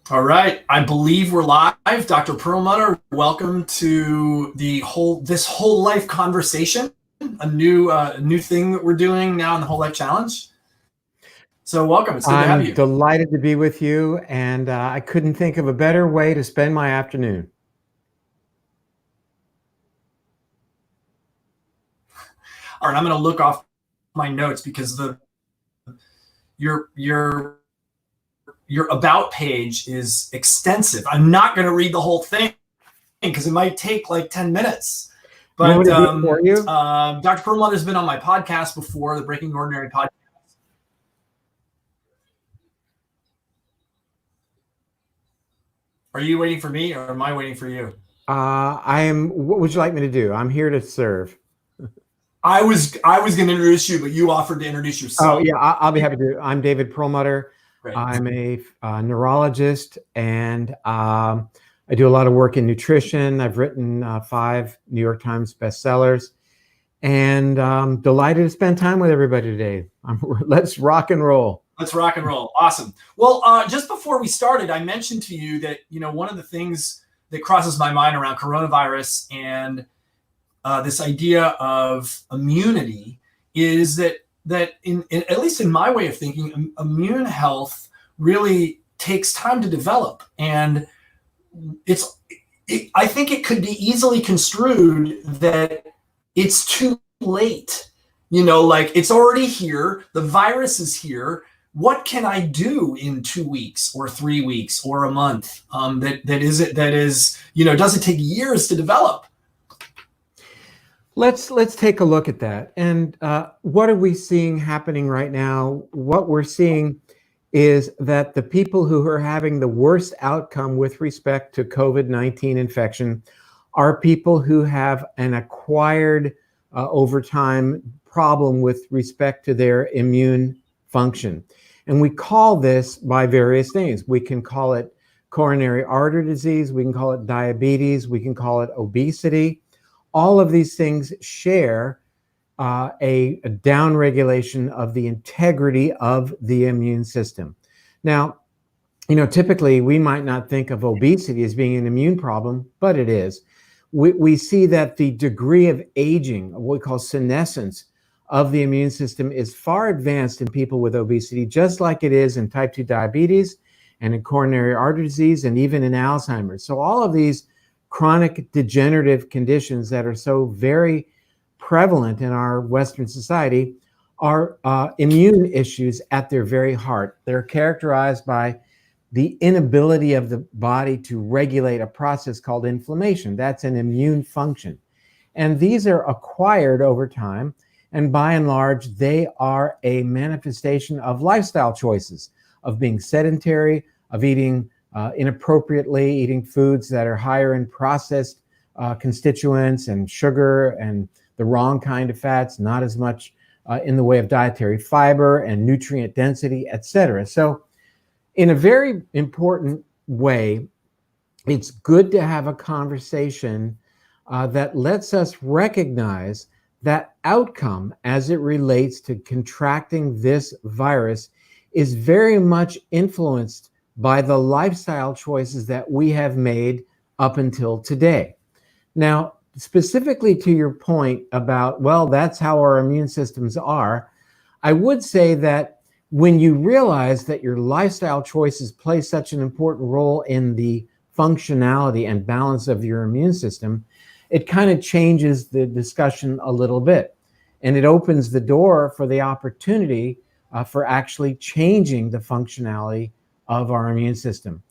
All right, I believe we're live. Dr. Perlmutter, welcome to this whole life conversation, a new thing that we're doing now in the Whole Life Challenge. So welcome. It's good to have I'm you. delighted to be with you, and I couldn't think of a better way to spend my afternoon. All right, I'm going to look off my notes because your about page is extensive. I'm not going to read the whole thing because it might take like 10 minutes. You want But me to do it for you? Dr. Perlmutter has been on my podcast before, the Breaking Ordinary podcast. Are you waiting for me or am I waiting for you? I am. What would you like me to do? I'm here to serve. I was going to introduce you, but you offered to introduce yourself. Oh yeah, I'll be happy to. I'm David Perlmutter. Great. I'm a neurologist, and I do a lot of work in nutrition. I've written 5 New York Times bestsellers, and I'm delighted to spend time with everybody today. Let's rock and roll. Let's rock and roll. Awesome. Well, just before we started, I mentioned to you that, one of the things that crosses my mind around coronavirus and this idea of immunity is that in at least in my way of thinking, immune health really takes time to develop. And I think it could be easily construed that it's too late. Like it's already here. The virus is here. What can I do in 2 weeks or 3 weeks or a month that doesn't take years to develop? Let's take a look at that. And what are we seeing happening right now? What we're seeing is that the people who are having the worst outcome with respect to COVID-19 infection are people who have an acquired over time problem with respect to their immune function. And we call this by various names. We can call it coronary artery disease, we can call it diabetes, we can call it obesity. All of these things share a downregulation of the integrity of the immune system. Now, typically we might not think of obesity as being an immune problem, but it is. We see that the degree of aging, what we call senescence, of the immune system is far advanced in people with obesity, just like it is in type 2 diabetes and in coronary artery disease and even in Alzheimer's. So all of these chronic degenerative conditions that are so very prevalent in our Western society are immune issues at their very heart. They're characterized by the inability of the body to regulate a process called inflammation. That's an immune function. And these are acquired over time. And by and large, they are a manifestation of lifestyle choices, of being sedentary, of eating inappropriately, eating foods that are higher in processed constituents and sugar and the wrong kind of fats, not as much in the way of dietary fiber and nutrient density, etc. So in a very important way, it's good to have a conversation that lets us recognize that outcome as it relates to contracting this virus is very much influenced by the lifestyle choices that we have made up until today. Now, specifically to your point about, well, that's how our immune systems are, I would say that when you realize that your lifestyle choices play such an important role in the functionality and balance of your immune system, it kind of changes the discussion a little bit. And it opens the door for the opportunity for actually changing the functionality of our immune system.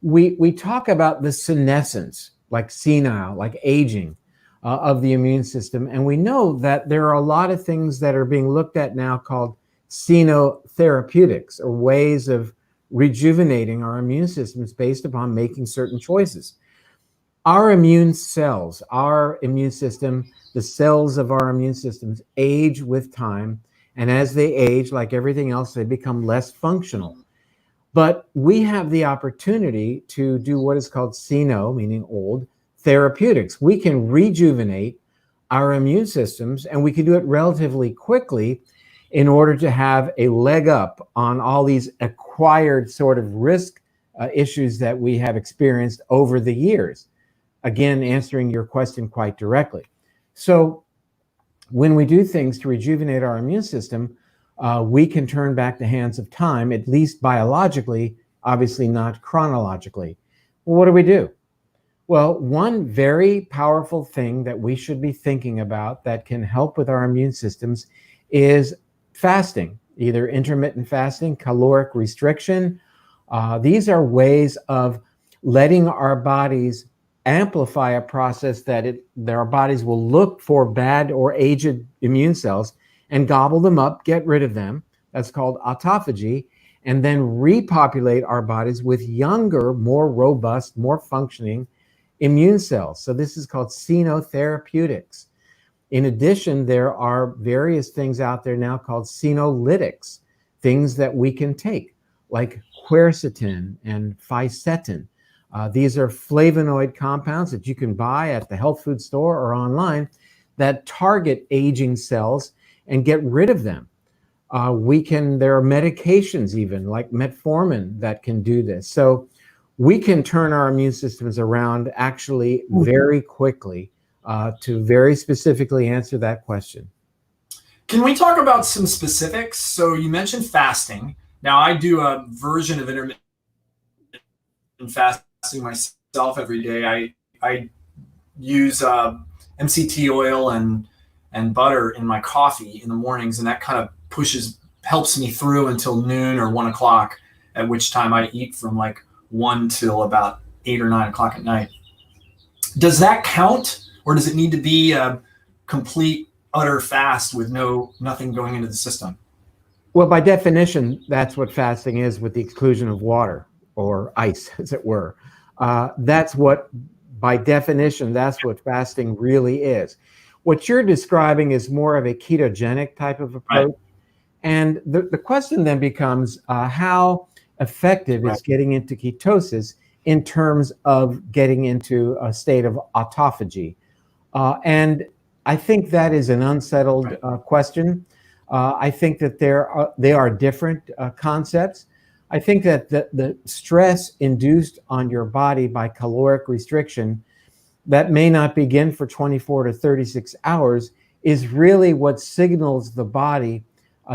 We talk about the senescence, like senile, like aging of the immune system. And we know that there are a lot of things that are being looked at now called xenotherapeutics, or ways of rejuvenating our immune systems based upon making certain choices. Our immune cells, our immune system, the cells of our immune systems age with time. And as they age, like everything else, they become less functional. But we have the opportunity to do what is called xeno, meaning old, therapeutics. We can rejuvenate our immune systems, and we can do it relatively quickly in order to have a leg up on all these acquired sort of risk issues that we have experienced over the years. Again, answering your question quite directly. So when we do things to rejuvenate our immune system, we can turn back the hands of time, at least biologically, obviously not chronologically. Well, what do we do? Well, one very powerful thing that we should be thinking about that can help with our immune systems is fasting, either intermittent fasting, caloric restriction. These are ways of letting our bodies amplify a process that our bodies will look for bad or aged immune cells and gobble them up, get rid of them. That's called autophagy, and then repopulate our bodies with younger, more robust, more functioning immune cells. So this is called xenotherapeutics. In addition, there are various things out there now called senolytics, things that we can take, like quercetin and fisetin. These are flavonoid compounds that you can buy at the health food store or online that target aging cells and get rid of them. There are medications even like metformin that can do this. So we can turn our immune systems around actually very quickly to very specifically answer that question. Can we talk about some specifics? So you mentioned fasting. Now I do a version of intermittent fasting myself every day. I use MCT oil and butter in my coffee in the mornings, and that kind of helps me through until noon or 1 o'clock, at which time I eat from like 1 till about 8 or 9 o'clock at night. Does that count, or does it need to be a complete utter fast with nothing going into the system? Well, by definition, that's what fasting is, with the exclusion of water or ice, as it were. By definition, that's what fasting really is. What you're describing is more of a ketogenic type of approach. Right. And the question then becomes how effective is getting into ketosis in terms of getting into a state of autophagy. And I think that is an unsettled question. I think that they are different concepts. I think that the stress induced on your body by caloric restriction that may not begin for 24 to 36 hours is really what signals the body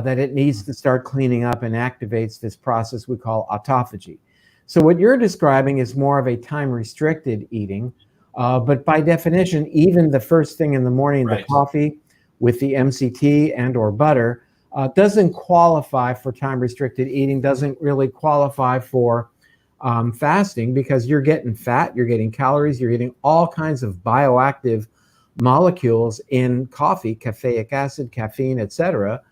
that it needs to start cleaning up and activates this process we call autophagy. So what you're describing is more of a time-restricted eating, but by definition, even the first thing in the morning, the coffee with the MCT and or butter, doesn't qualify for time-restricted eating, doesn't really qualify for fasting, because you're getting fat, you're getting calories, you're getting all kinds of bioactive molecules in coffee, caffeic acid, caffeine, etc.,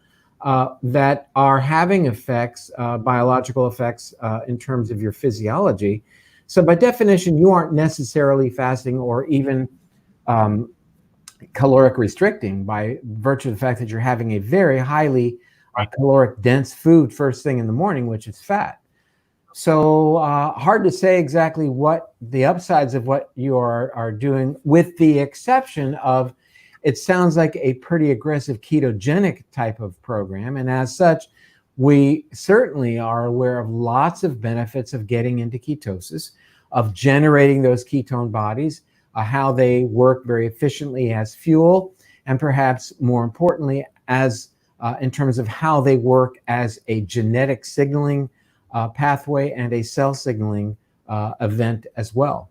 that are having effects, biological effects in terms of your physiology. So by definition, you aren't necessarily fasting or even caloric restricting by virtue of the fact that you're having a very highly caloric dense food first thing in the morning, which is fat. So hard to say exactly what the upsides of what you are doing, with the exception of it sounds like a pretty aggressive ketogenic type of program. And as such, we certainly are aware of lots of benefits of getting into ketosis, of generating those ketone bodies, how they work very efficiently as fuel, and perhaps more importantly, as in terms of how they work as a genetic signaling pathway and a cell signaling event as well.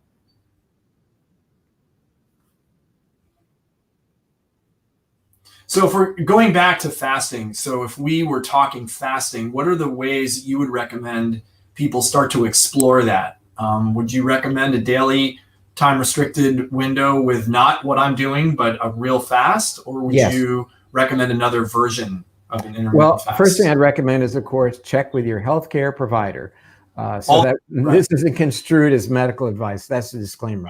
So if we're going back to fasting, so if we were talking fasting, what are the ways you would recommend people start to explore that? Would you recommend a daily time-restricted window with not what I'm doing, but a real fast? Or would you recommend another version of an intermittent fast? First thing I'd recommend is, of course, check with your healthcare provider this isn't construed as medical advice. That's the disclaimer.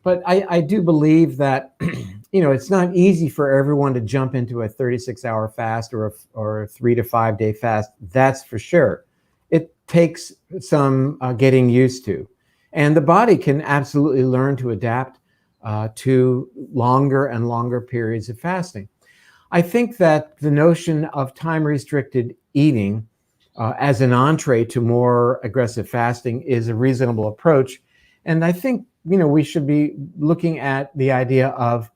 But I do believe that it's not easy for everyone to jump into a 36-hour fast or a 3 to 5 day fast. That's for sure. It takes some getting used to. And the body can absolutely learn to adapt to longer and longer periods of fasting. I think that the notion of time-restricted eating as an entree to more aggressive fasting is a reasonable approach. And I think, we should be looking at the idea of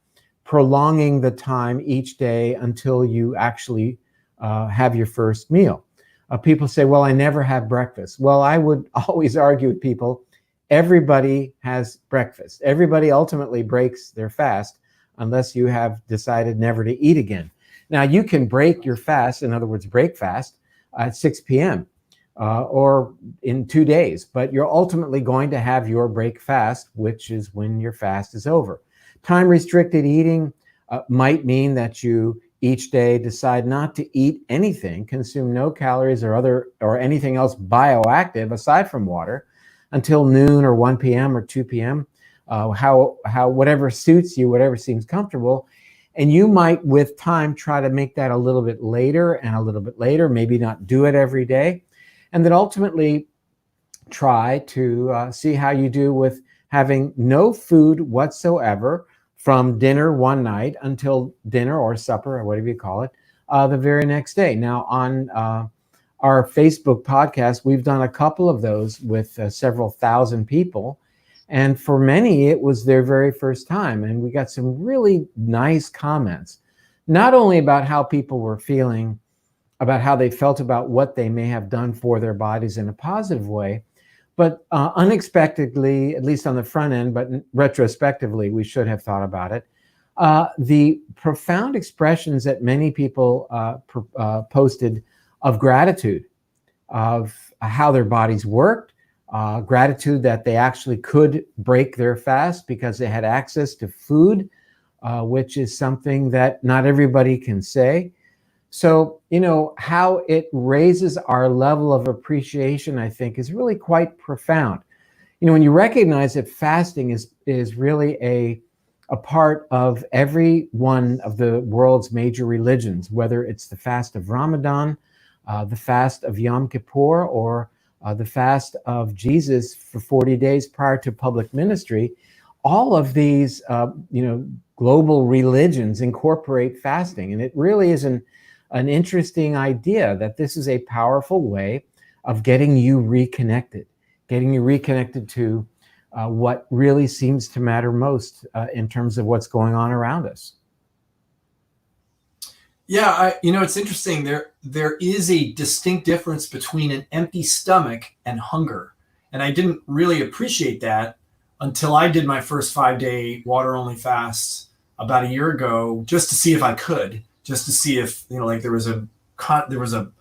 prolonging the time each day until you actually have your first meal. People say, well, I never have breakfast. Well, I would always argue with people, everybody has breakfast. Everybody ultimately breaks their fast unless you have decided never to eat again. Now, you can break your fast, in other words, break fast, at 6 p.m. Or in 2 days, but you're ultimately going to have your break fast, which is when your fast is over. Time restricted eating might mean that you each day decide not to eat anything, consume no calories or anything else bioactive aside from water until noon or 1 p.m. or 2 p.m. Whatever suits you, whatever seems comfortable. And you might, with time, try to make that a little bit later and a little bit later, maybe not do it every day. And then ultimately try to see how you do with having no food whatsoever from dinner one night until dinner or supper or whatever you call it the very next day. Now, on our Facebook podcast, we've done a couple of those with several thousand people. And for many, it was their very first time. And we got some really nice comments, not only about how people were feeling, about how they felt about what they may have done for their bodies in a positive way, but unexpectedly, at least on the front end, but retrospectively, we should have thought about it. The profound expressions that many people posted of gratitude, of how their bodies worked, gratitude that they actually could break their fast because they had access to food, which is something that not everybody can say. So, how it raises our level of appreciation, I think, is really quite profound. When you recognize that fasting is really a part of every one of the world's major religions, whether it's the fast of Ramadan, the fast of Yom Kippur, or the fast of Jesus for 40 days prior to public ministry, all of these, global religions incorporate fasting. And it really is an interesting idea that this is a powerful way of getting you reconnected to what really seems to matter most in terms of what's going on around us. Yeah, it's interesting. There is a distinct difference between an empty stomach and hunger. And I didn't really appreciate that until I did my first 5-day water only fast about a year ago, just to see if I could, just to see if, there was a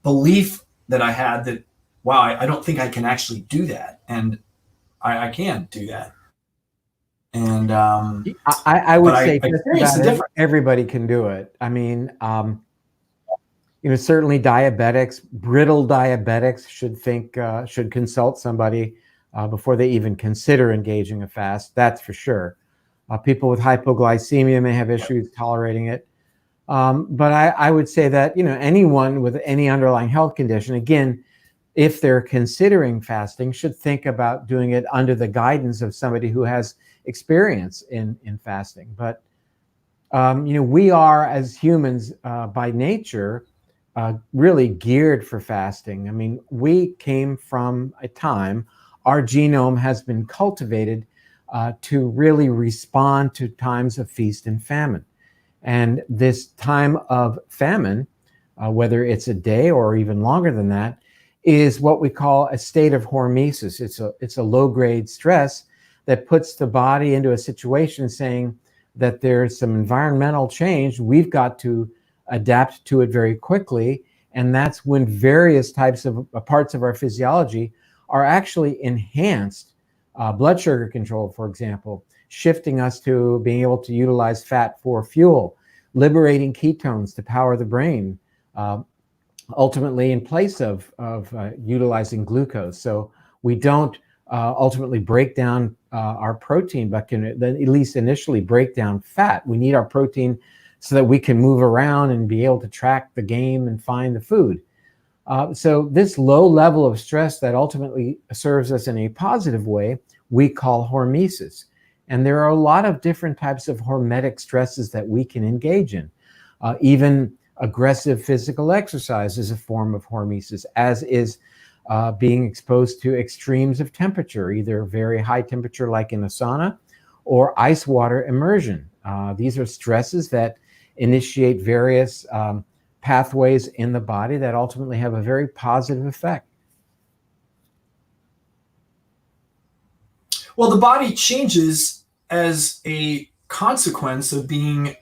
belief that I had that, wow, I don't think I can actually do that. And I can do that. And I would say everybody can do it. I mean, certainly diabetics, brittle diabetics should consult somebody before they even consider engaging a fast. That's for sure. People with hypoglycemia may have issues tolerating it. But I would say that, anyone with any underlying health condition, again, if they're considering fasting, should think about doing it under the guidance of somebody who has experience in fasting. But, we are, as humans, by nature, really geared for fasting. I mean, we came from a time, our genome has been cultivated to really respond to times of feast and famine. And this time of famine, whether it's a day or even longer than that, is what we call a state of hormesis. It's a low-grade stress that puts the body into a situation saying that there's some environmental change. We've got to adapt to it very quickly. And that's when various types of parts of our physiology are actually enhanced. Blood sugar control, for example, shifting us to being able to utilize fat for fuel, liberating ketones to power the brain, ultimately in place of utilizing glucose. So we don't ultimately break down our protein, but can at least initially break down fat. We need our protein so that we can move around and be able to track the game and find the food. So this low level of stress that ultimately serves us in a positive way, we call hormesis. And there are a lot of different types of hormetic stresses that we can engage in. Even Aggressive physical exercise is a form of hormesis, as is being exposed to extremes of temperature, either very high temperature like in a sauna or ice water immersion. These are stresses that initiate various pathways in the body that ultimately have a very positive effect. Well, the body changes as a consequence of being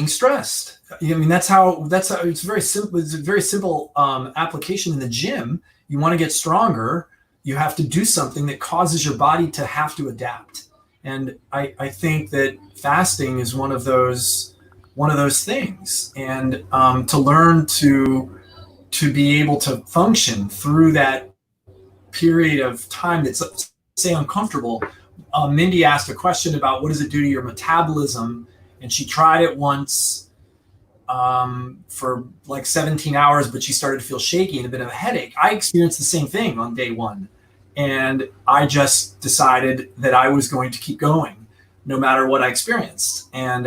stressed. I mean, that's how it's very simple. It's a very simple application in the gym. You want to get stronger, you have to do something that causes your body to have to adapt. And I think that fasting is one of those things. And to learn to be able to function through that period of time that's, say, uncomfortable. Mindy asked a question about what does it do to your metabolism, and she tried it once for like 17 hours, but she started to feel shaky and a bit of a headache. I experienced the same thing on day one, and I just decided that I was going to keep going no matter what I experienced. And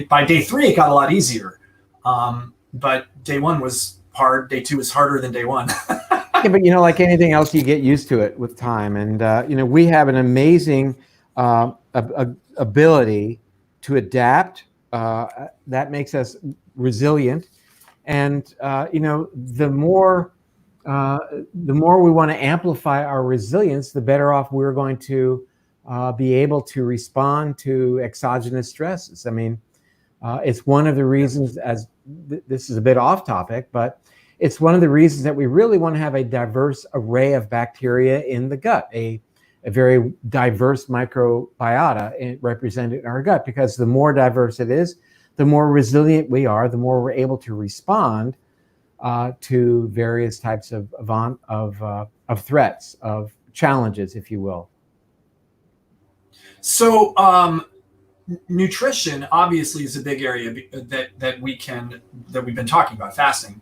by day 3, it got a lot easier. But day 1 was hard. Day 2 was harder than day 1. Yeah, but like anything else, you get used to it with time. And we have an amazing ability to adapt. That makes us resilient. And the more we want to amplify our resilience, the better off we're going to be able to respond to exogenous stresses. I mean, it's one of the reasons, this is a bit off topic, but it's one of the reasons that we really want to have a diverse array of bacteria in the gut, a very diverse microbiota represented in our gut, because the more diverse it is, the more resilient we are, the more we're able to respond to various types of threats, of challenges, if you will. So nutrition obviously is a big area that we've been talking about, fasting.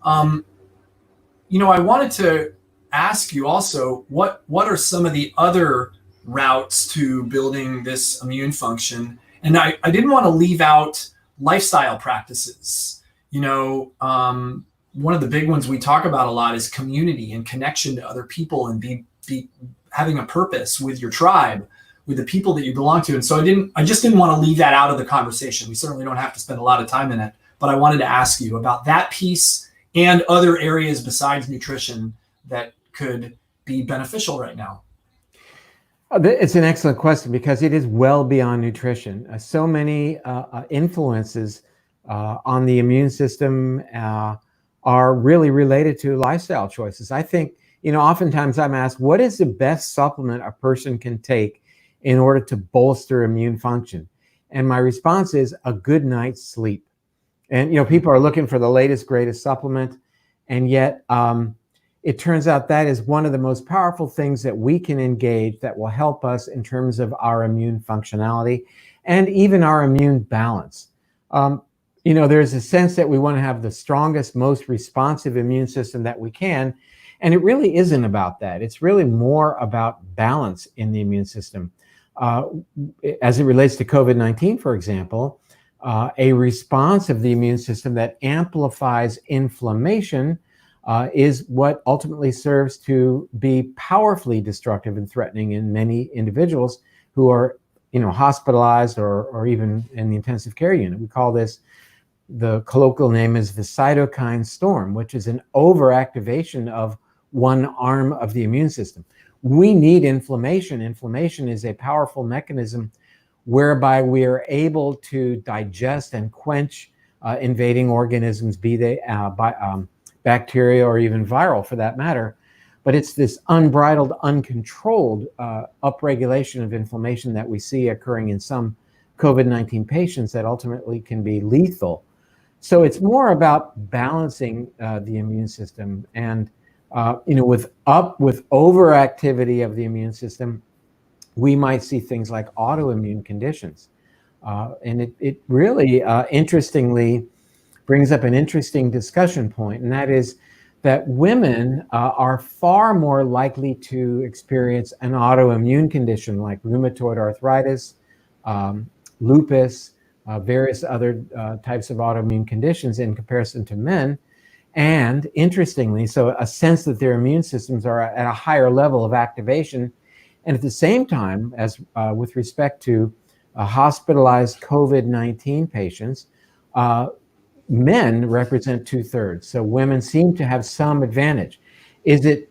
I wanted to ask you also, what are some of the other routes to building this immune function? And I didn't want to leave out lifestyle practices. One of the big ones we talk about a lot is community and connection to other people, and be having a purpose with your tribe, with the people that you belong to. And so I just didn't want to leave that out of the conversation. We certainly don't have to spend a lot of time in it, but I wanted to ask you about that piece and other areas besides nutrition that could be beneficial right now. It's an excellent question, because it is well beyond nutrition. So many influences on the immune system are really related to lifestyle choices. I think, oftentimes I'm asked, what is the best supplement a person can take in order to bolster immune function? And my response is a good night's sleep. And, people are looking for the latest, greatest supplement. And yet it turns out that is one of the most powerful things that we can engage that will help us in terms of our immune functionality and even our immune balance. There's a sense that we want to have the strongest, most responsive immune system that we can. And it really isn't about that. It's really more about balance in the immune system. As it relates to COVID-19, for example, a response of the immune system that amplifies inflammation is what ultimately serves to be powerfully destructive and threatening in many individuals who are, hospitalized or even in the intensive care unit. We call this, the colloquial name is the cytokine storm, which is an overactivation of one arm of the immune system. We need inflammation. Inflammation is a powerful mechanism whereby we are able to digest and quench invading organisms, be they bacteria or even viral for that matter. But it's this unbridled, uncontrolled upregulation of inflammation that we see occurring in some COVID-19 patients that ultimately can be lethal. So it's more about balancing the immune system. And with overactivity of the immune system, we might see things like autoimmune conditions. And it really, interestingly, brings up an interesting discussion point, and that is that women are far more likely to experience an autoimmune condition like rheumatoid arthritis, lupus, various other types of autoimmune conditions in comparison to men. And interestingly, so a sense that their immune systems are at a higher level of activation. And at the same time, as with respect to hospitalized COVID-19 patients, men represent 2/3. So women seem to have some advantage. Is it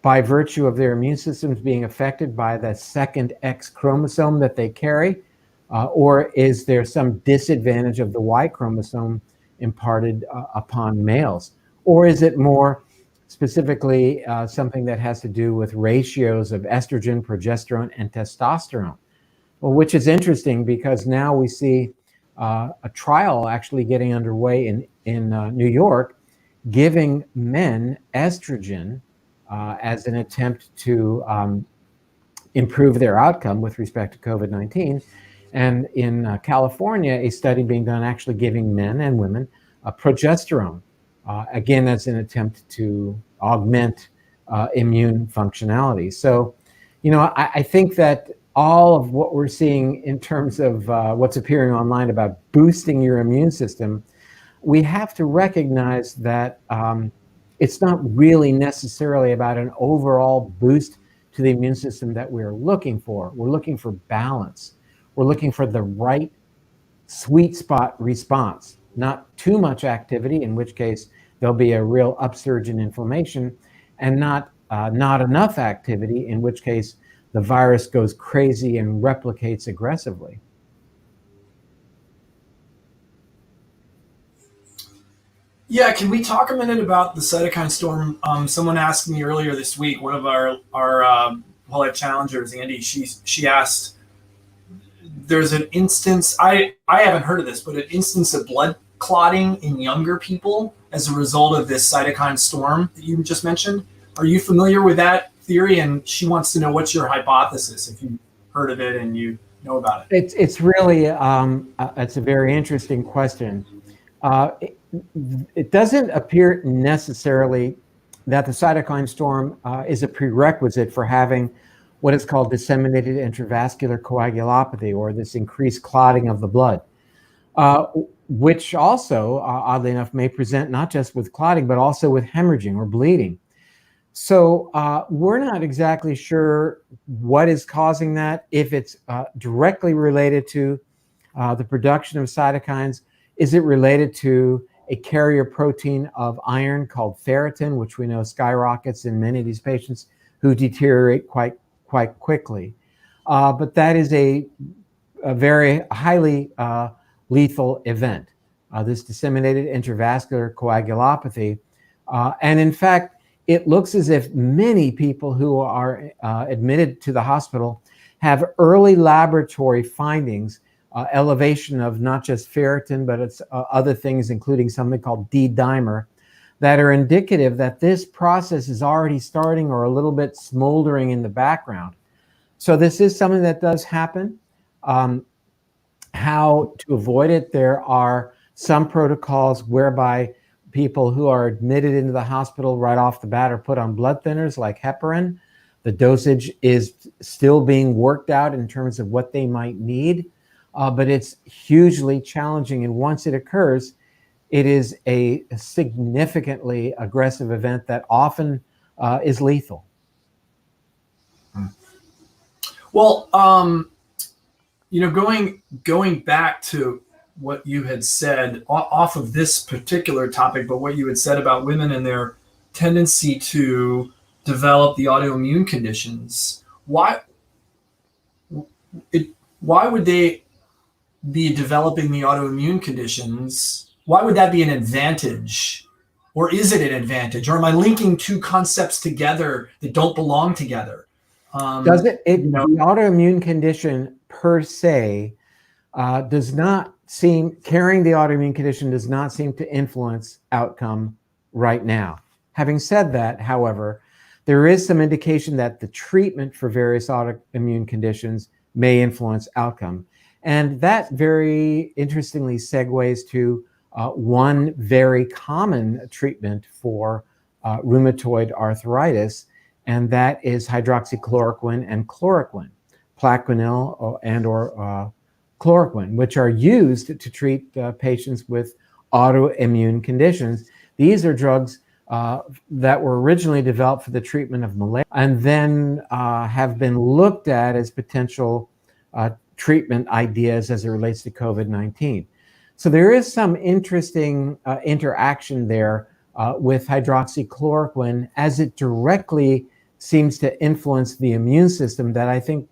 by virtue of their immune systems being affected by the second X chromosome that they carry? Or is there some disadvantage of the Y chromosome imparted upon males? Or is it more specifically something that has to do with ratios of estrogen, progesterone, and testosterone? Well, which is interesting because now we see a trial actually getting underway in New York, giving men estrogen as an attempt to improve their outcome with respect to COVID-19. And in California, a study being done actually giving men and women progesterone, again, as an attempt to augment immune functionality. So, I think that all of what we're seeing in terms of what's appearing online about boosting your immune system, we have to recognize that it's not really necessarily about an overall boost to the immune system that we're looking for. We're looking for balance. We're looking for the right sweet spot response, not too much activity, in which case there'll be a real upsurge in inflammation, and not enough activity, in which case the virus goes crazy and replicates aggressively. Yeah, can we talk a minute about the cytokine storm? Someone asked me earlier this week, one of our Polite challengers, Andy, she asked, there's an instance, I haven't heard of this, but an instance of blood clotting in younger people as a result of this cytokine storm that you just mentioned. Are you familiar with that theory? And she wants to know, what's your hypothesis, if you've heard of it and you know about it? It's really, it's a very interesting question. It doesn't appear necessarily that the cytokine storm is a prerequisite for having what is called disseminated intravascular coagulopathy, or this increased clotting of the blood, which also, oddly enough, may present not just with clotting, but also with hemorrhaging or bleeding. So we're not exactly sure what is causing that, if it's directly related to the production of cytokines. Is it related to a carrier protein of iron called ferritin, which we know skyrockets in many of these patients who deteriorate quite quickly? But that is a very highly lethal event, this disseminated intravascular coagulopathy. And in fact, it looks as if many people who are admitted to the hospital have early laboratory findings, elevation of not just ferritin, but it's other things, including something called D-dimer, that are indicative that this process is already starting or a little bit smoldering in the background. So this is something that does happen. How to avoid it? There are some protocols whereby people who are admitted into the hospital right off the bat are put on blood thinners like heparin. The dosage is still being worked out in terms of what they might need, but it's hugely challenging. And once it occurs, it is a significantly aggressive event that often is lethal. Well, going back to what you had said off of this particular topic, but what you had said about women and their tendency to develop the autoimmune conditions, why would they be developing the autoimmune conditions? Why would that be an advantage? Or is it an advantage? Or am I linking two concepts together that don't belong together? Does it? The autoimmune condition per se does not seem, carrying the autoimmune condition does not seem to influence outcome right now. Having said that, however, there is some indication that the treatment for various autoimmune conditions may influence outcome. And that very interestingly segues to one very common treatment for rheumatoid arthritis, and that is hydroxychloroquine and chloroquine, Plaquenil and or hydroxychloroquine, which are used to treat patients with autoimmune conditions. These are drugs that were originally developed for the treatment of malaria and then have been looked at as potential treatment ideas as it relates to COVID-19. So there is some interesting interaction there with hydroxychloroquine, as it directly seems to influence the immune system that I think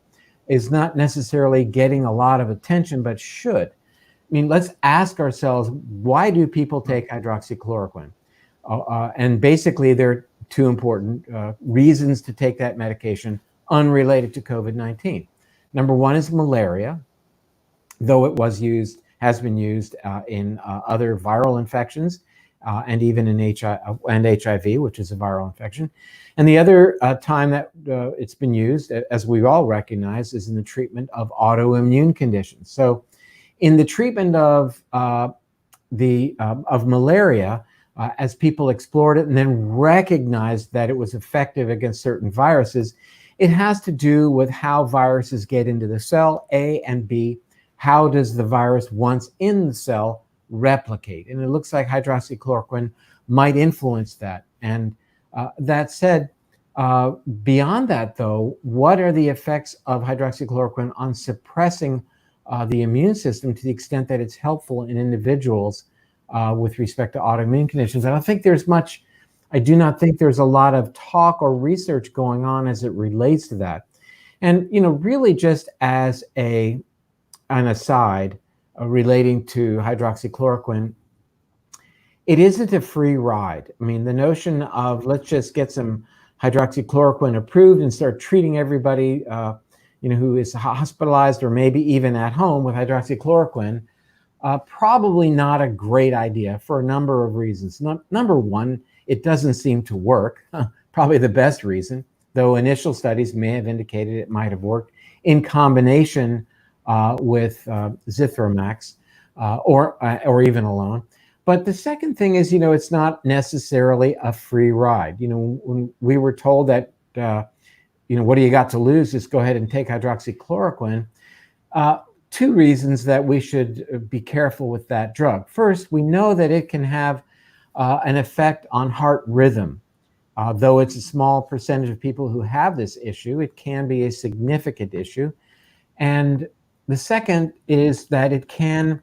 is not necessarily getting a lot of attention, but should. I mean, let's ask ourselves, why do people take hydroxychloroquine? And basically, there are two important reasons to take that medication unrelated to COVID-19. Number one is malaria, though it has been used in other viral infections and even in HIV, which is a viral infection. And the other time that it's been used, as we all recognize, is in the treatment of autoimmune conditions. So in the treatment of malaria, as people explored it and then recognized that it was effective against certain viruses, it has to do with how viruses get into the cell, A, and B, how does the virus, once in the cell, replicate? And it looks like hydroxychloroquine might influence that. And that said, beyond that, though, what are the effects of hydroxychloroquine on suppressing the immune system to the extent that it's helpful in individuals with respect to autoimmune conditions? I do not think there's a lot of talk or research going on as it relates to that. And, really just as an aside relating to hydroxychloroquine, it isn't a free ride. I mean, the notion of let's just get some hydroxychloroquine approved and start treating everybody, who is hospitalized or maybe even at home with hydroxychloroquine, probably not a great idea for a number of reasons. Number one, it doesn't seem to work. Probably the best reason, though initial studies may have indicated it might have worked in combination with Zithromax or even alone. But the second thing is, it's not necessarily a free ride. When we were told that, what do you got to lose? Just go ahead and take hydroxychloroquine. Two reasons that we should be careful with that drug. First, we know that it can have an effect on heart rhythm. Though it's a small percentage of people who have this issue, it can be a significant issue. And the second is that it can,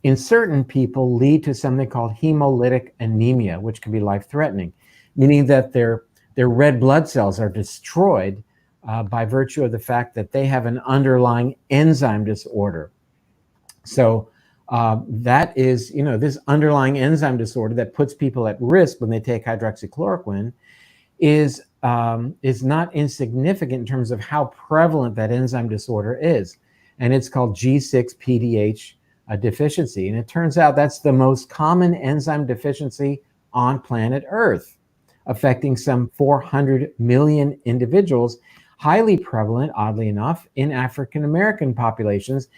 in certain people, lead to something called hemolytic anemia, which can be life-threatening, meaning that their red blood cells are destroyed by virtue of the fact that they have an underlying enzyme disorder. So that is, this underlying enzyme disorder that puts people at risk when they take hydroxychloroquine is not insignificant in terms of how prevalent that enzyme disorder is. And it's called G6-PDH deficiency. And it turns out that's the most common enzyme deficiency on planet Earth, affecting some 400 million individuals, highly prevalent, oddly enough, in African American populations,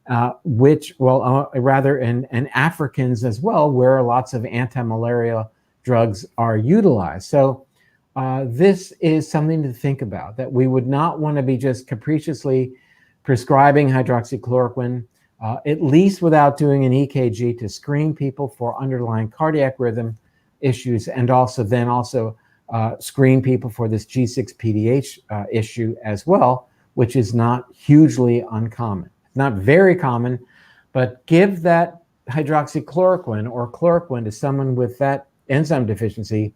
rather in Africans as well, where lots of anti-malaria drugs are utilized. So this is something to think about, that we would not want to be just capriciously prescribing hydroxychloroquine, at least without doing an EKG to screen people for underlying cardiac rhythm issues, and also screen people for this G6-PDH issue as well, which is not hugely uncommon. Not very common, but give that hydroxychloroquine or chloroquine to someone with that enzyme deficiency,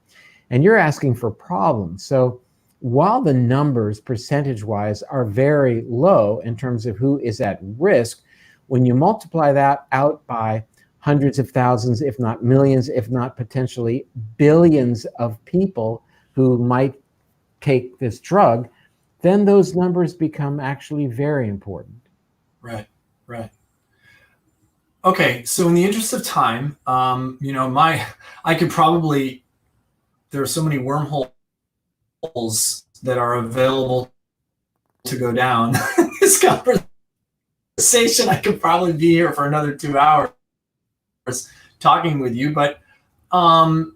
and you're asking for problems. So while the numbers percentage-wise are very low in terms of who is at risk, when you multiply that out by hundreds of thousands, if not millions, if not potentially billions of people who might take this drug, then those numbers become actually very important. Right. Okay, so in the interest of time, there are so many wormholes that are available to go down this conversation. I could probably be here for another 2 hours talking with you, but in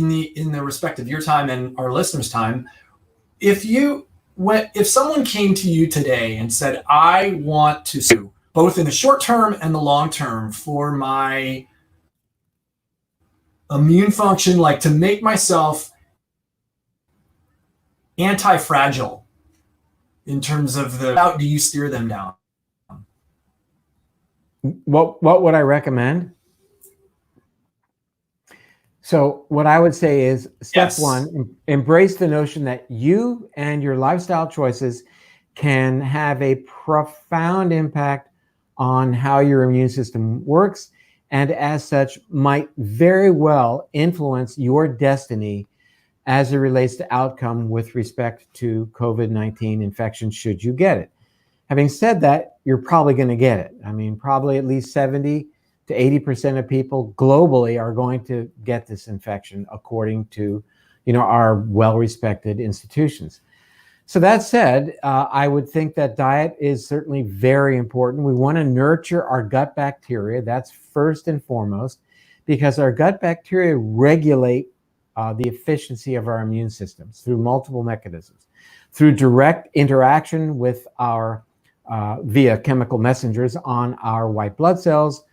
the respect of your time and our listeners' time, if someone came to you today and said, I want to sue, both in the short term and the long term, for my immune function, like to make myself anti-fragile in terms of how do you steer them down? What would I recommend? So what I would say is step Yes. one, embrace the notion that you and your lifestyle choices can have a profound impact on how your immune system works, and as such might very well influence your destiny as it relates to outcome with respect to COVID-19 infection, should you get it. Having said that, you're probably going to get it. I mean, probably at least 70 to 80% of people globally are going to get this infection, according to, our well-respected institutions. So that said, I would think that diet is certainly very important. We want to nurture our gut bacteria. That's first and foremost, because our gut bacteria regulate the efficiency of our immune systems through multiple mechanisms, through direct interaction with our via chemical messengers on our white blood cells,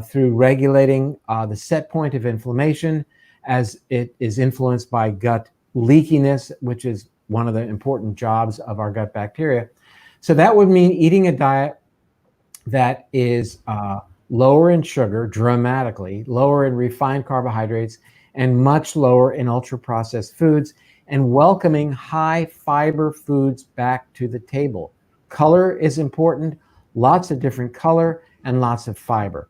through regulating the set point of inflammation as it is influenced by gut leakiness, which is one of the important jobs of our gut bacteria. So that would mean eating a diet that is lower in sugar, dramatically, lower in refined carbohydrates, and much lower in ultra-processed foods, and welcoming high fiber foods back to the table. Color is important, lots of different color and lots of fiber.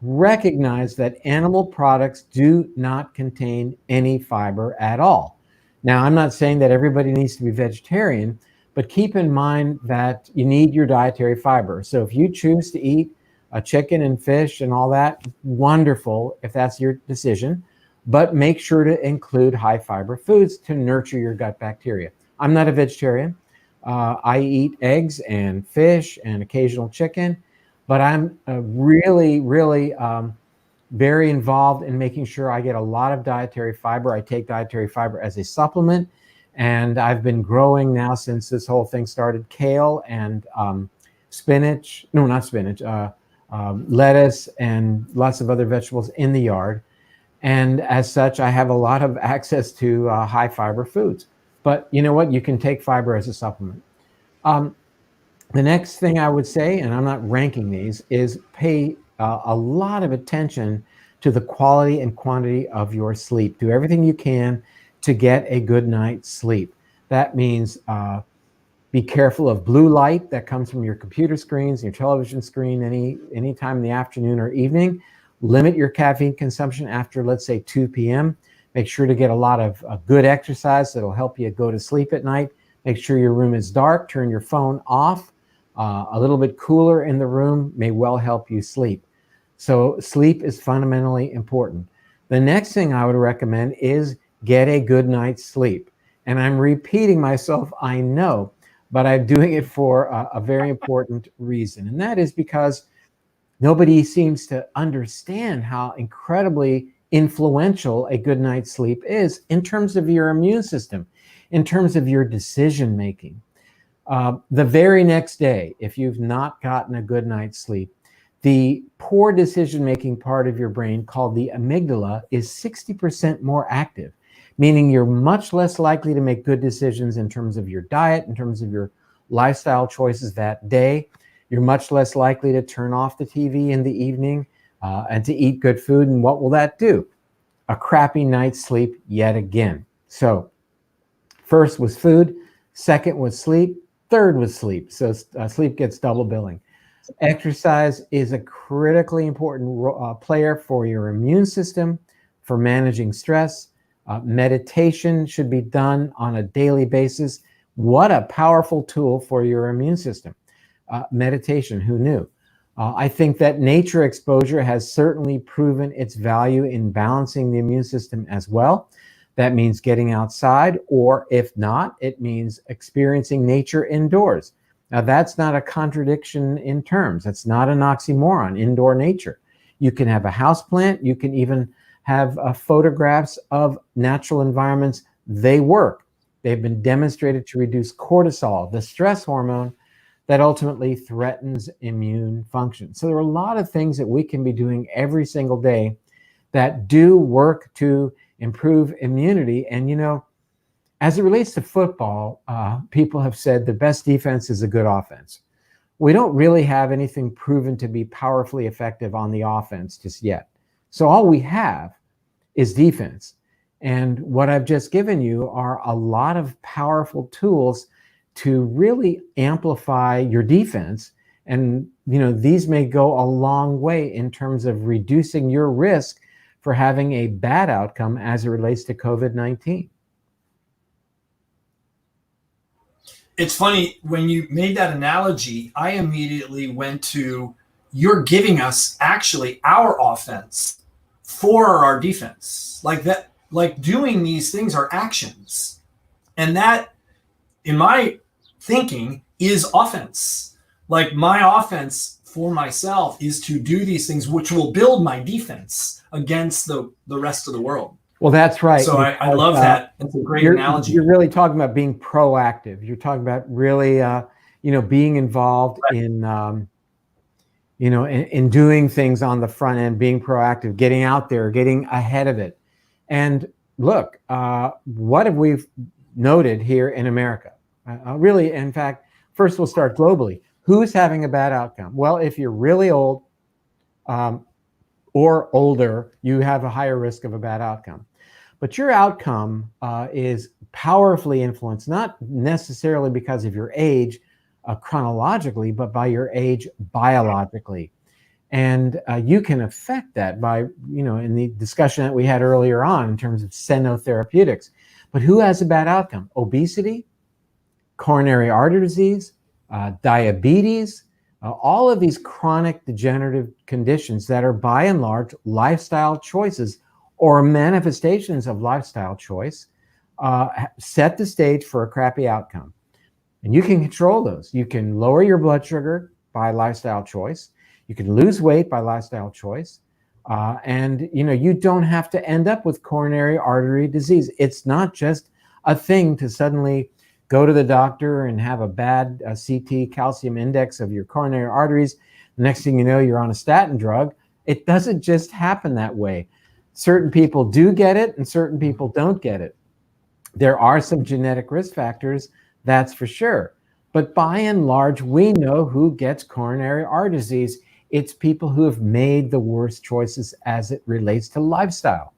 Recognize that animal products do not contain any fiber at all. Now, I'm not saying that everybody needs to be vegetarian, but keep in mind that you need your dietary fiber. So if you choose to eat a chicken and fish and all that, wonderful if that's your decision, but make sure to include high fiber foods to nurture your gut bacteria. I'm not a vegetarian. I eat eggs and fish and occasional chicken, but I'm really very involved in making sure I get a lot of dietary fiber. I take dietary fiber as a supplement, and I've been growing now since this whole thing started kale and spinach, no, not spinach, lettuce and lots of other vegetables in the yard. And as such, I have a lot of access to high fiber foods. But you know what? You can take fiber as a supplement. The next thing I would say, and I'm not ranking these, is pay a lot of attention to the quality and quantity of your sleep. Do everything you can to get a good night's sleep. That means be careful of blue light that comes from your computer screens, your television screen, any time in the afternoon or evening. Limit your caffeine consumption after, let's say, 2 p.m. Make sure to get a lot of good exercise that'll help you go to sleep at night. Make sure your room is dark. Turn your phone off. A little bit cooler in the room may well help you sleep. So sleep is fundamentally important. The next thing I would recommend is get a good night's sleep. And I'm repeating myself, I know, but I'm doing it for a very important reason. And that is because nobody seems to understand how incredibly influential a good night's sleep is in terms of your immune system, in terms of your decision making. The very next day, if you've not gotten a good night's sleep, the poor decision-making part of your brain, called the amygdala, is 60% more active, meaning you're much less likely to make good decisions in terms of your diet, in terms of your lifestyle choices that day. You're much less likely to turn off the TV in the evening and to eat good food. And what will that do? A crappy night's sleep yet again. So first was food, second was sleep, third was sleep. So sleep gets double billing. Exercise is a critically important player for your immune system, for managing stress. Meditation should be done on a daily basis. What a powerful tool for your immune system. Meditation, who knew? I think that nature exposure has certainly proven its value in balancing the immune system as well. That means getting outside, or if not, it means experiencing nature indoors. Now, that's not a contradiction in terms. That's not an oxymoron, indoor nature. You can have a houseplant. You can even have photographs of natural environments. They work. They've been demonstrated to reduce cortisol, the stress hormone that ultimately threatens immune function. So there are a lot of things that we can be doing every single day that do work to improve immunity. And, as it relates to football, people have said the best defense is a good offense. We don't really have anything proven to be powerfully effective on the offense just yet. So all we have is defense. And what I've just given you are a lot of powerful tools to really amplify your defense. And, these may go a long way in terms of reducing your risk for having a bad outcome as it relates to COVID-19. It's funny, when you made that analogy, I immediately went to, you're giving us actually our offense for our defense. Like that, like doing these things are actions. And that, in my thinking, is offense. Like my offense for myself is to do these things, which will build my defense against the rest of the world. Well, that's right. So I love that. It's a great analogy. You're really talking about being proactive. You're talking about really, being involved in, in doing things on the front end, being proactive, getting out there, getting ahead of it. And look, what have we noted here in America? Really, in fact, first we'll start globally. Who's having a bad outcome? Well, if you're really old, or older, you have a higher risk of a bad outcome. But your outcome is powerfully influenced, not necessarily because of your age chronologically, but by your age biologically. And you can affect that by, in the discussion that we had earlier on in terms of xenotherapeutics. But who has a bad outcome? Obesity, coronary artery disease, diabetes, all of these chronic degenerative conditions that are by and large lifestyle choices or manifestations of lifestyle choice set the stage for a crappy outcome. And you can control those. You can lower your blood sugar by lifestyle choice. You can lose weight by lifestyle choice. And you don't have to end up with coronary artery disease. It's not just a thing to suddenly go to the doctor and have a bad CT calcium index of your coronary arteries. The next thing you know, you're on a statin drug. It doesn't just happen that way. Certain people do get it and certain people don't get it. There are some genetic risk factors, that's for sure. But by and large, we know who gets coronary artery disease. It's people who have made the worst choices as it relates to lifestyle.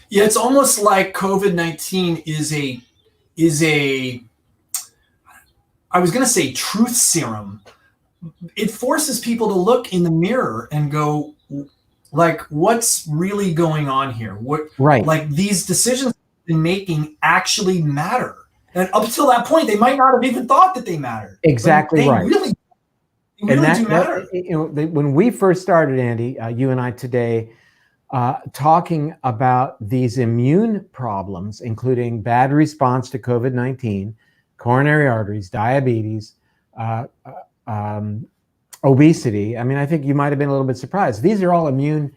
Yeah, it's almost like COVID-19 is a I was going to say truth serum. It forces people to look in the mirror and go, like, what's really going on here? What, right? Like, these decisions we've been making actually matter. And up till that point, they might not have even thought that they mattered. Exactly right. Really do matter. When we first started, Andy, you and I today, talking about these immune problems, including bad response to COVID-19, coronary arteries, diabetes, obesity. I mean, I think you might have been a little bit surprised. These are all immune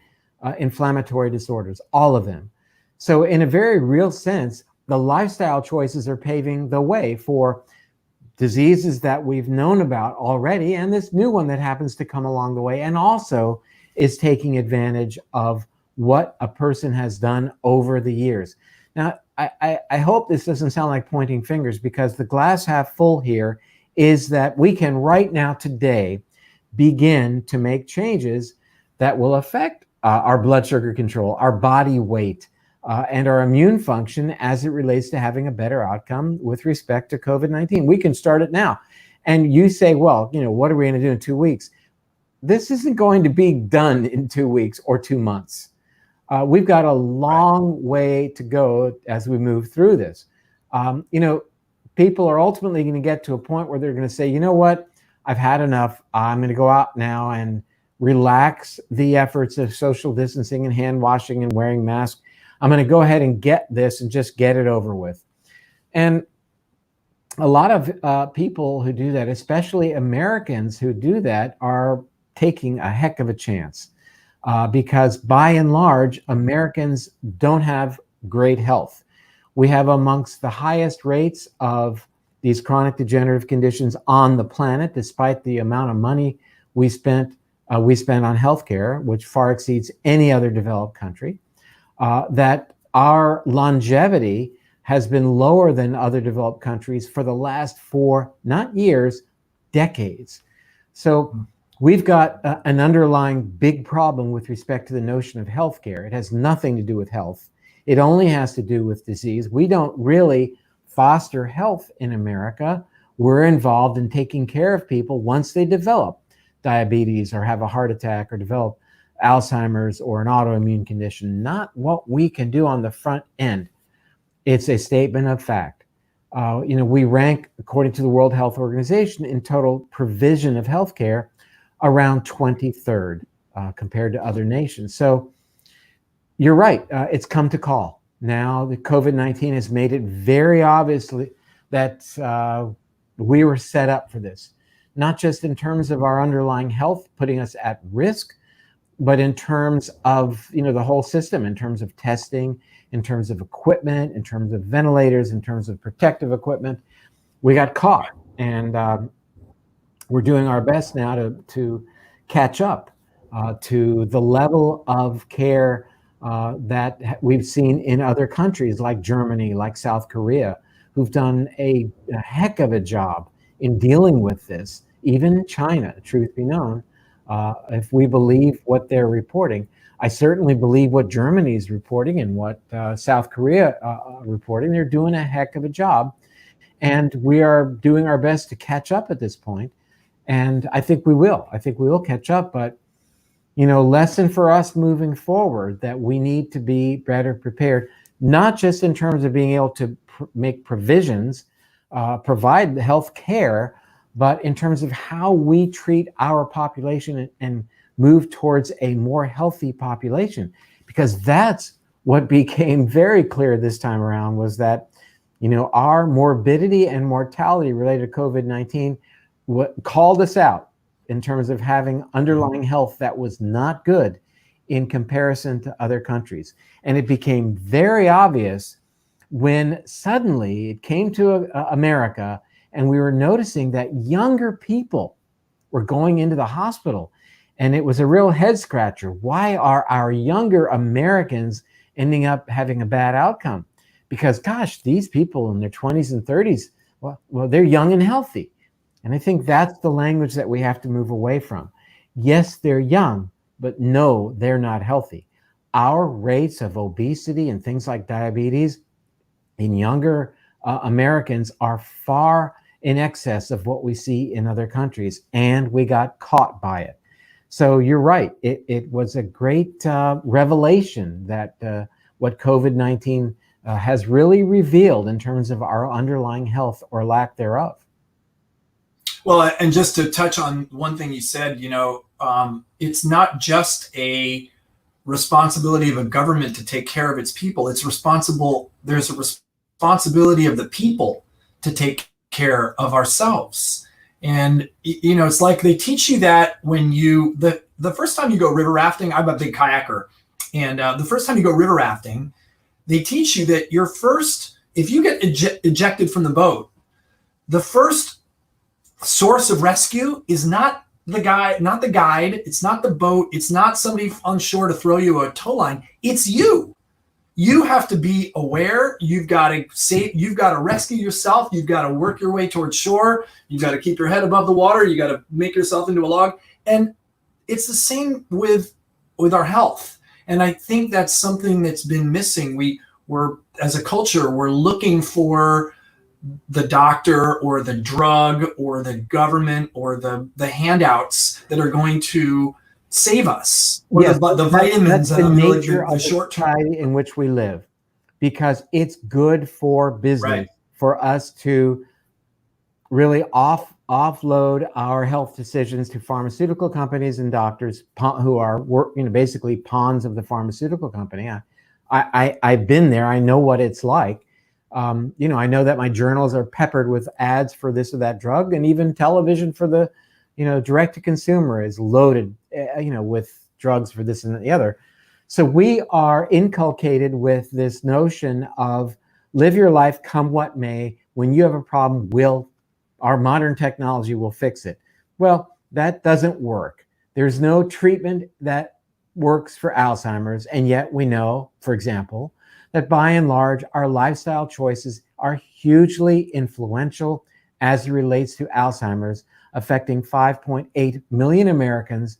inflammatory disorders, all of them. So in a very real sense, the lifestyle choices are paving the way for diseases that we've known about already, and this new one that happens to come along the way, and also is taking advantage of what a person has done over the years. Now, I hope this doesn't sound like pointing fingers, because the glass half full here is that we can right now today begin to make changes that will affect our blood sugar control, our body weight, and our immune function as it relates to having a better outcome with respect to COVID-19. We can start it now. And you say, well, what are we going to do in 2 weeks? This isn't going to be done in 2 weeks or 2 months. We've got a long way to go as we move through this. People are ultimately going to get to a point where they're going to say, you know what, I've had enough. I'm going to go out now and relax the efforts of social distancing and hand washing and wearing masks. I'm going to go ahead and get this and just get it over with. And a lot of people who do that, especially Americans who do that, are taking a heck of a chance. Because by and large, Americans don't have great health. We have amongst the highest rates of these chronic degenerative conditions on the planet, despite the amount of money we spent on healthcare, which far exceeds any other developed country, that our longevity has been lower than other developed countries for the last 4, not years, decades. So we've got an underlying big problem with respect to the notion of healthcare. It has nothing to do with health. It only has to do with disease. We don't really foster health in America. We're involved in taking care of people once they develop diabetes or have a heart attack or develop Alzheimer's or an autoimmune condition, not what we can do on the front end. It's a statement of fact. We rank, according to the World Health Organization, in total provision of healthcare around 23rd compared to other nations. So you're right, it's come to call. Now the COVID-19 has made it very obvious that we were set up for this, not just in terms of our underlying health putting us at risk, but in terms of the whole system, in terms of testing, in terms of equipment, in terms of ventilators, in terms of protective equipment. We got caught, and we're doing our best now to catch up to the level of care that we've seen in other countries like Germany, like South Korea, who've done a heck of a job in dealing with this. Even China, truth be known, if we believe what they're reporting. I certainly believe what Germany's reporting and what South Korea reporting. They're doing a heck of a job, and we are doing our best to catch up at this point. And I think we will. I think we will catch up. But lesson for us moving forward, that we need to be better prepared, not just in terms of being able to make provisions, provide the health care, but in terms of how we treat our population and move towards a more healthy population. Because that's what became very clear this time around, was that, our morbidity and mortality related to COVID-19 called us out in terms of having underlying health that was not good in comparison to other countries. And it became very obvious when suddenly it came to America, and we were noticing that younger people were going into the hospital. And it was a real head scratcher. Why are our younger Americans ending up having a bad outcome? Because, gosh, these people in their 20s and 30s, well, they're young and healthy. And I think that's the language that we have to move away from. Yes, they're young, but no, they're not healthy. Our rates of obesity and things like diabetes in younger Americans are far in excess of what we see in other countries, and we got caught by it. So you're right. It was a great revelation that what COVID-19 has really revealed in terms of our underlying health or lack thereof. Well, and just to touch on one thing you said, it's not just a responsibility of a government to take care of its people. There's a responsibility of the people to take care of ourselves. And, it's like they teach you that when the first time you go river rafting. I'm a big kayaker. And the first time you go river rafting, they teach you that if you get ejected from the boat, the first source of rescue is not the guide. It's not the boat. It's not somebody on shore to throw you a tow line. It's you. You have to be aware. You've got to rescue yourself. You've got to work your way towards shore. You've got to keep your head above the water. You got to make yourself into a log. And it's the same with our health. And I think that's something that's been missing. We're as a culture, we're looking for the doctor or the drug or the government or the handouts that are going to save us. Or yes, the vitamins that's the nature the of short term society in which we live, because it's good for business, right, for us to really offload our health decisions to pharmaceutical companies and doctors who are basically pawns of the pharmaceutical company. I've been there. I know what it's like. I know that my journals are peppered with ads for this or that drug, and even television for the, direct to consumer is loaded, with drugs for this and the other. So we are inculcated with this notion of live your life, come what may, when you have a problem, our modern technology will fix it. Well, that doesn't work. There's no treatment that works for Alzheimer's. And yet we know, for example, that by and large, our lifestyle choices are hugely influential as it relates to Alzheimer's, affecting 5.8 million Americans,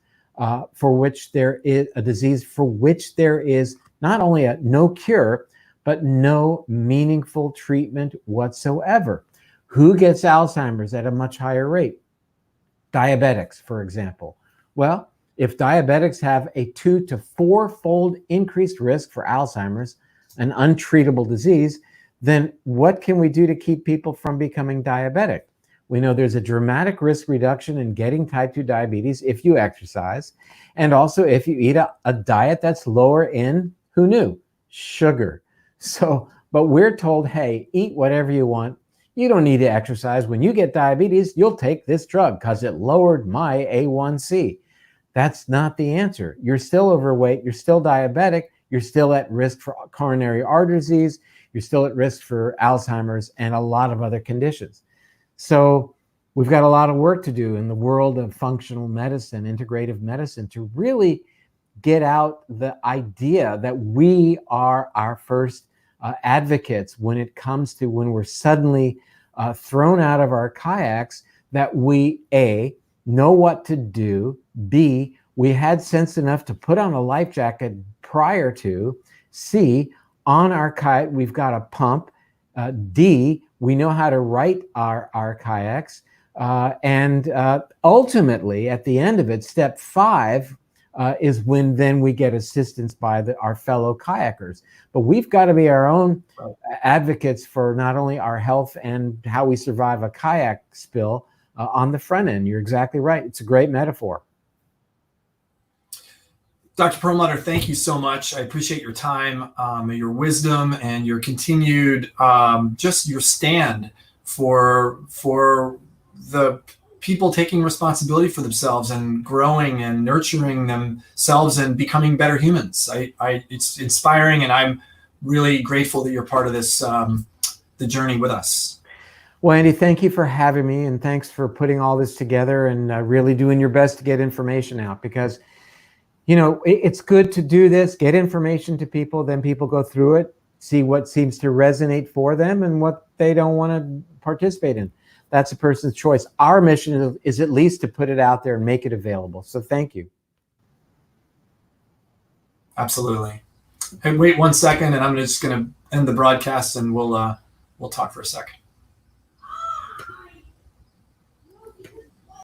for which there is a disease for which there is not only no cure, but no meaningful treatment whatsoever. Who gets Alzheimer's at a much higher rate? Diabetics, for example. Well, if diabetics have a 2 to 4-fold increased risk for Alzheimer's, an untreatable disease, then what can we do to keep people from becoming diabetic? We know there's a dramatic risk reduction in getting type 2 diabetes if you exercise, and also if you eat a diet that's lower in, who knew, sugar. So, but we're told, hey, eat whatever you want. You don't need to exercise. When you get diabetes, you'll take this drug because it lowered my A1C. That's not the answer. You're still overweight. You're still diabetic. You're still at risk for coronary artery disease. You're still at risk for Alzheimer's and a lot of other conditions. So we've got a lot of work to do in the world of functional medicine, integrative medicine, to really get out the idea that we are our first advocates when it comes to when we're suddenly thrown out of our kayaks, that we, A, know what to do, B, we had sense enough to put on a life jacket prior to, C, on our kayak, we've got a pump, D, we know how to right our kayaks, and ultimately, at the end of it, step 5 is when then we get assistance by our fellow kayakers. But we've got to be our own advocates for not only our health and how we survive a kayak spill on the front end. You're exactly right. It's a great metaphor. Dr. Perlmutter, thank you so much. I appreciate your time, your wisdom, and your continued, just your stand for the people taking responsibility for themselves and growing and nurturing themselves and becoming better humans. It's inspiring, and I'm really grateful that you're part of this, the journey with us. Well, Andy, thank you for having me, and thanks for putting all this together and really doing your best to get information out, because you know, it's good to do this, get information to people, then people go through it, see what seems to resonate for them and what they don't want to participate in. That's a person's choice. Our mission is at least to put it out there and make it available. So thank you. Absolutely. Hey, wait 1 second, and I'm just going to end the broadcast, and we'll talk for a second.